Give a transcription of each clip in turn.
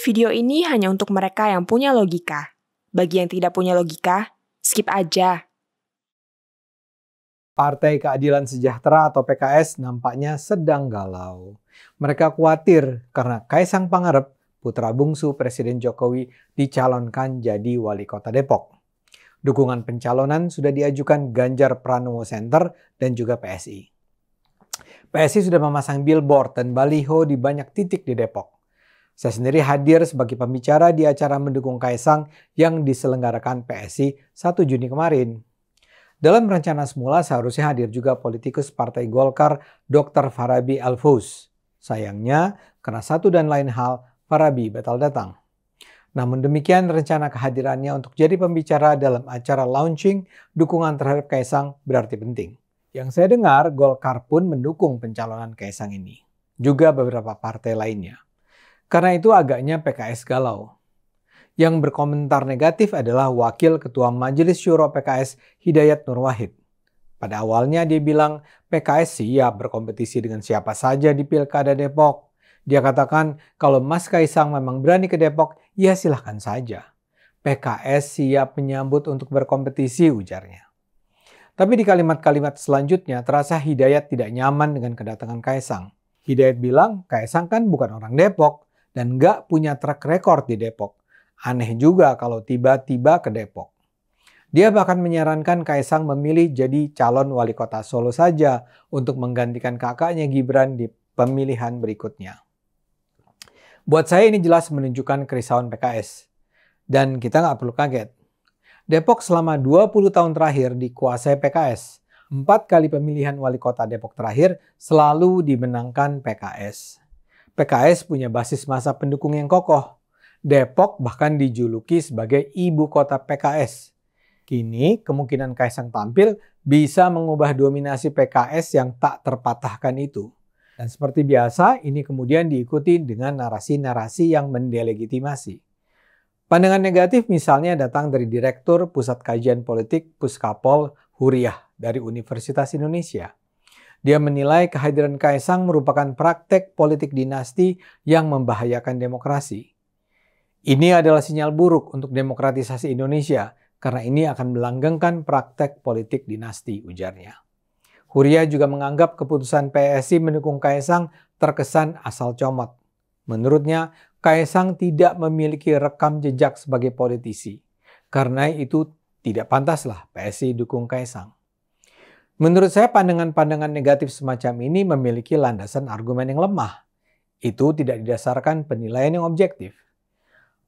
Video ini hanya untuk mereka yang punya logika. Bagi yang tidak punya logika, skip aja. Partai Keadilan Sejahtera atau PKS nampaknya sedang galau. Mereka khawatir karena Kaisang Pangarep, putra bungsu Presiden Jokowi, dicalonkan jadi wali kota Depok. Dukungan pencalonan sudah diajukan Ganjar Pranowo Center dan juga PSI. PSI sudah memasang billboard dan baliho di banyak titik di Depok. Saya sendiri hadir sebagai pembicara di acara mendukung Kaisang yang diselenggarakan PSI 1 Juni kemarin. Dalam rencana semula seharusnya hadir juga politikus Partai Golkar Dr. Farabi Alfous. Sayangnya, karena satu dan lain hal, Farabi batal datang. Namun demikian rencana kehadirannya untuk jadi pembicara dalam acara launching dukungan terhadap Kaisang berarti penting. Yang saya dengar, Golkar pun mendukung pencalonan Kaisang ini. Juga beberapa partai lainnya. Karena itu agaknya PKS galau. Yang berkomentar negatif adalah Wakil Ketua Majelis Syuro PKS Hidayat Nur Wahid. Pada awalnya dia bilang PKS siap berkompetisi dengan siapa saja di Pilkada Depok. Dia katakan kalau Mas Kaisang memang berani ke Depok, ya silahkan saja. PKS siap menyambut untuk berkompetisi, ujarnya. Tapi di kalimat-kalimat selanjutnya terasa Hidayat tidak nyaman dengan kedatangan Kaisang. Hidayat bilang Kaisang kan bukan orang Depok dan nggak punya track record di Depok. Aneh juga kalau tiba-tiba ke Depok. Dia bahkan menyarankan Kaisang memilih jadi calon wali kota Solo saja untuk menggantikan kakaknya Gibran di pemilihan berikutnya. Buat saya ini jelas menunjukkan kerisauan PKS. Dan kita nggak perlu kaget. Depok selama 20 tahun terakhir dikuasai PKS. 4 kali pemilihan wali kota Depok terakhir selalu dimenangkan PKS. PKS punya basis massa pendukung yang kokoh. Depok bahkan dijuluki sebagai ibu kota PKS. Kini kemungkinan Kaisang tampil bisa mengubah dominasi PKS yang tak terpatahkan itu. Dan seperti biasa ini kemudian diikuti dengan narasi-narasi yang mendelegitimasi. Pandangan negatif misalnya datang dari Direktur Pusat Kajian Politik Puskapol Huriah dari Universitas Indonesia. Dia menilai kehadiran Kaisang merupakan praktek politik dinasti yang membahayakan demokrasi. Ini adalah sinyal buruk untuk demokratisasi Indonesia karena ini akan melanggengkan praktek politik dinasti, ujarnya. Huriah juga menganggap keputusan PSI mendukung Kaisang terkesan asal comot. Menurutnya, Kaisang tidak memiliki rekam jejak sebagai politisi. Karena itu tidak pantaslah PSI dukung Kaisang. Menurut saya pandangan-pandangan negatif semacam ini memiliki landasan argumen yang lemah. Itu tidak didasarkan penilaian yang objektif.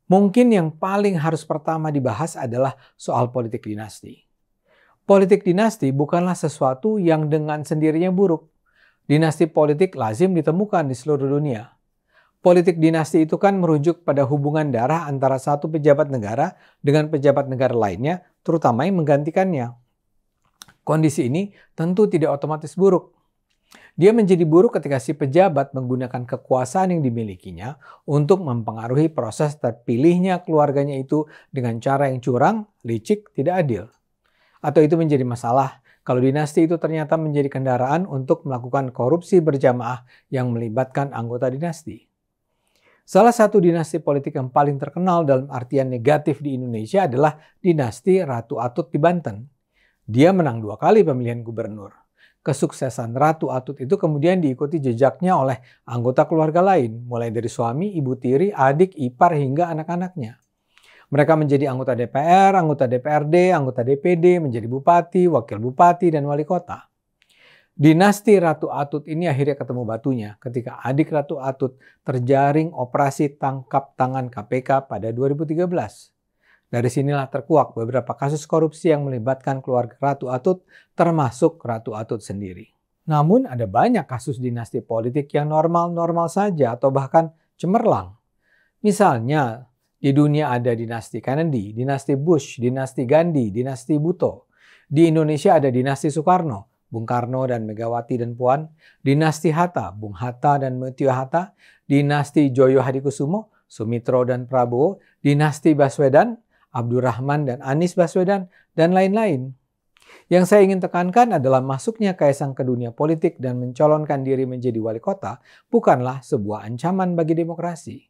Mungkin yang paling harus pertama dibahas adalah soal politik dinasti. Politik dinasti bukanlah sesuatu yang dengan sendirinya buruk. Dinasti politik lazim ditemukan di seluruh dunia. Politik dinasti itu kan merujuk pada hubungan darah antara satu pejabat negara dengan pejabat negara lainnya, terutama yang menggantikannya. Kondisi ini tentu tidak otomatis buruk. Dia menjadi buruk ketika si pejabat menggunakan kekuasaan yang dimilikinya untuk mempengaruhi proses terpilihnya keluarganya itu dengan cara yang curang, licik, tidak adil. Atau itu menjadi masalah kalau dinasti itu ternyata menjadi kendaraan untuk melakukan korupsi berjamaah yang melibatkan anggota dinasti. Salah satu dinasti politik yang paling terkenal dalam artian negatif di Indonesia adalah dinasti Ratu Atut di Banten. Dia menang 2 kali pemilihan gubernur. Kesuksesan Ratu Atut itu kemudian diikuti jejaknya oleh anggota keluarga lain, mulai dari suami, ibu tiri, adik, ipar, hingga anak-anaknya. Mereka menjadi anggota DPR, anggota DPRD, anggota DPD, menjadi bupati, wakil bupati, dan wali kota. Dinasti Ratu Atut ini akhirnya ketemu batunya ketika adik Ratu Atut terjaring operasi tangkap tangan KPK pada 2013. Dari sinilah terkuak beberapa kasus korupsi yang melibatkan keluarga Ratu Atut, termasuk Ratu Atut sendiri. Namun ada banyak kasus dinasti politik yang normal-normal saja atau bahkan cemerlang. Misalnya, di dunia ada dinasti Kennedy, dinasti Bush, dinasti Gandhi, dinasti Bhutto. Di Indonesia ada dinasti Soekarno, Bung Karno dan Megawati dan Puan, dinasti Hatta, Bung Hatta dan Mutio Hatta, dinasti Joyo Hadikusumo, Sumitro dan Prabowo, dinasti Baswedan, Abdurrahman dan Anies Baswedan, dan lain-lain. Yang saya ingin tekankan adalah masuknya Kaisang ke dunia politik dan mencalonkan diri menjadi wali kota bukanlah sebuah ancaman bagi demokrasi.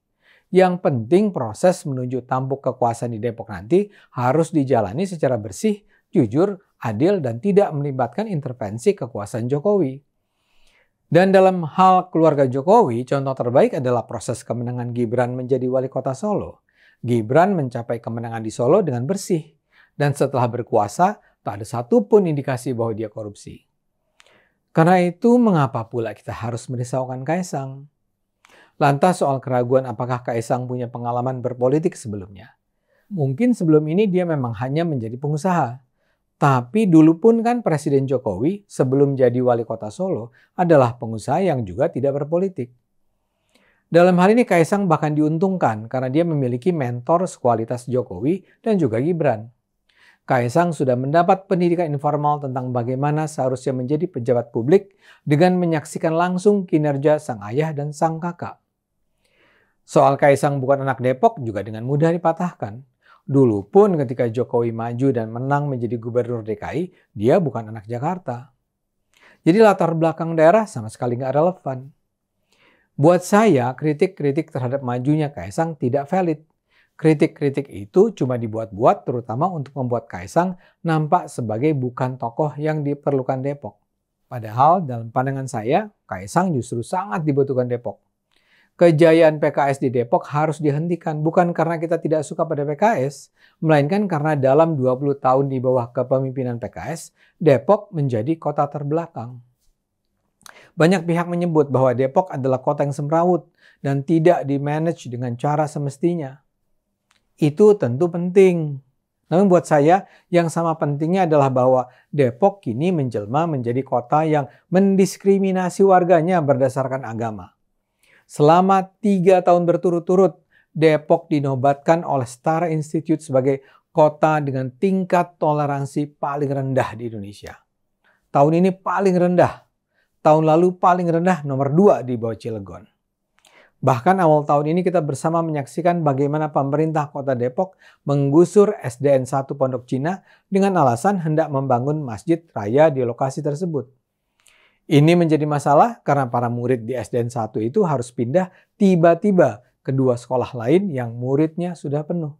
Yang penting proses menuju tampuk kekuasaan di Depok nanti harus dijalani secara bersih, jujur, adil, dan tidak melibatkan intervensi kekuasaan Jokowi. Dan dalam hal keluarga Jokowi, contoh terbaik adalah proses kemenangan Gibran menjadi wali kota Solo. Gibran mencapai kemenangan di Solo dengan bersih. Dan setelah berkuasa, tak ada satupun indikasi bahwa dia korupsi. Karena itu, mengapa pula kita harus merisaukan Kaisang? Lantas soal keraguan apakah Kaisang punya pengalaman berpolitik sebelumnya. Mungkin sebelum ini dia memang hanya menjadi pengusaha. Tapi dulu pun kan Presiden Jokowi sebelum jadi wali kota Solo adalah pengusaha yang juga tidak berpolitik. Dalam hal ini Kaisang bahkan diuntungkan karena dia memiliki mentor sekualitas Jokowi dan juga Gibran. Kaisang sudah mendapat pendidikan informal tentang bagaimana seharusnya menjadi pejabat publik dengan menyaksikan langsung kinerja sang ayah dan sang kakak. Soal Kaisang bukan anak Depok juga dengan mudah dipatahkan. Dulu pun ketika Jokowi maju dan menang menjadi gubernur DKI, dia bukan anak Jakarta. Jadi latar belakang daerah sama sekali nggak relevan. Buat saya, kritik-kritik terhadap majunya Kaisang tidak valid. Kritik-kritik itu cuma dibuat-buat terutama untuk membuat Kaisang nampak sebagai bukan tokoh yang diperlukan Depok. Padahal dalam pandangan saya, Kaisang justru sangat dibutuhkan Depok. Kejayaan PKS di Depok harus dihentikan bukan karena kita tidak suka pada PKS, melainkan karena dalam 20 tahun di bawah kepemimpinan PKS, Depok menjadi kota terbelakang. Banyak pihak menyebut bahwa Depok adalah kota yang semrawut dan tidak dimanage dengan cara semestinya. Itu tentu penting. Namun buat saya, yang sama pentingnya adalah bahwa Depok kini menjelma menjadi kota yang mendiskriminasi warganya berdasarkan agama. Selama 3 tahun berturut-turut, Depok dinobatkan oleh Star Institute sebagai kota dengan tingkat toleransi paling rendah di Indonesia. Tahun ini paling rendah. Tahun lalu paling rendah nomor 2 di bawah Cilegon. Bahkan awal tahun ini kita bersama menyaksikan bagaimana pemerintah kota Depok menggusur SDN 1 Pondok Cina dengan alasan hendak membangun masjid raya di lokasi tersebut. Ini menjadi masalah karena para murid di SDN 1 itu harus pindah tiba-tiba ke 2 sekolah lain yang muridnya sudah penuh.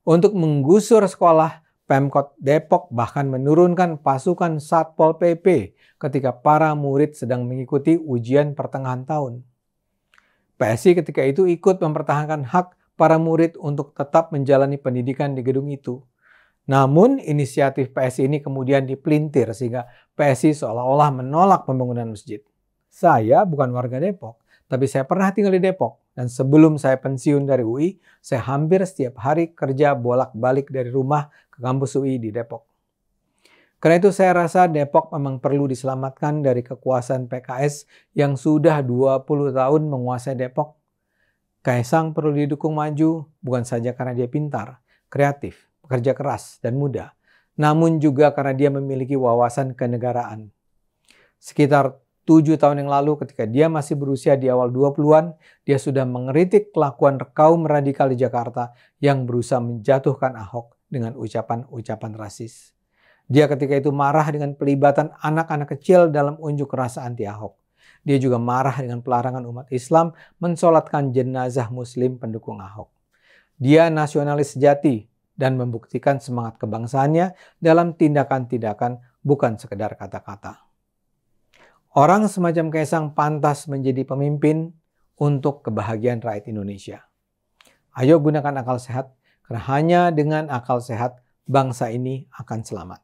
Untuk menggusur sekolah, Pemkot Depok bahkan menurunkan pasukan Satpol PP ketika para murid sedang mengikuti ujian pertengahan tahun. PSI ketika itu ikut mempertahankan hak para murid untuk tetap menjalani pendidikan di gedung itu. Namun inisiatif PSI ini kemudian dipelintir sehingga PSI seolah-olah menolak pembangunan masjid. Saya bukan warga Depok, tapi saya pernah tinggal di Depok. Dan sebelum saya pensiun dari UI, saya hampir setiap hari kerja bolak-balik dari rumah ke kampus UI di Depok. Karena itu saya rasa Depok memang perlu diselamatkan dari kekuasaan PKS yang sudah 20 tahun menguasai Depok. Kaisang perlu didukung maju bukan saja karena dia pintar, kreatif, bekerja keras, dan muda, namun juga karena dia memiliki wawasan kenegaraan. Sekitar 7 tahun yang lalu ketika dia masih berusia di awal 20-an, dia sudah mengkritik kelakuan kaum radikal di Jakarta yang berusaha menjatuhkan Ahok dengan ucapan-ucapan rasis. Dia ketika itu marah dengan pelibatan anak-anak kecil dalam unjuk rasa anti-Ahok. Dia juga marah dengan pelarangan umat Islam mensolatkan jenazah Muslim pendukung Ahok. Dia nasionalis sejati dan membuktikan semangat kebangsaannya dalam tindakan-tindakan bukan sekedar kata-kata. Orang semacam Kaisang pantas menjadi pemimpin untuk kebahagiaan rakyat Indonesia. Ayo gunakan akal sehat, karena hanya dengan akal sehat bangsa ini akan selamat.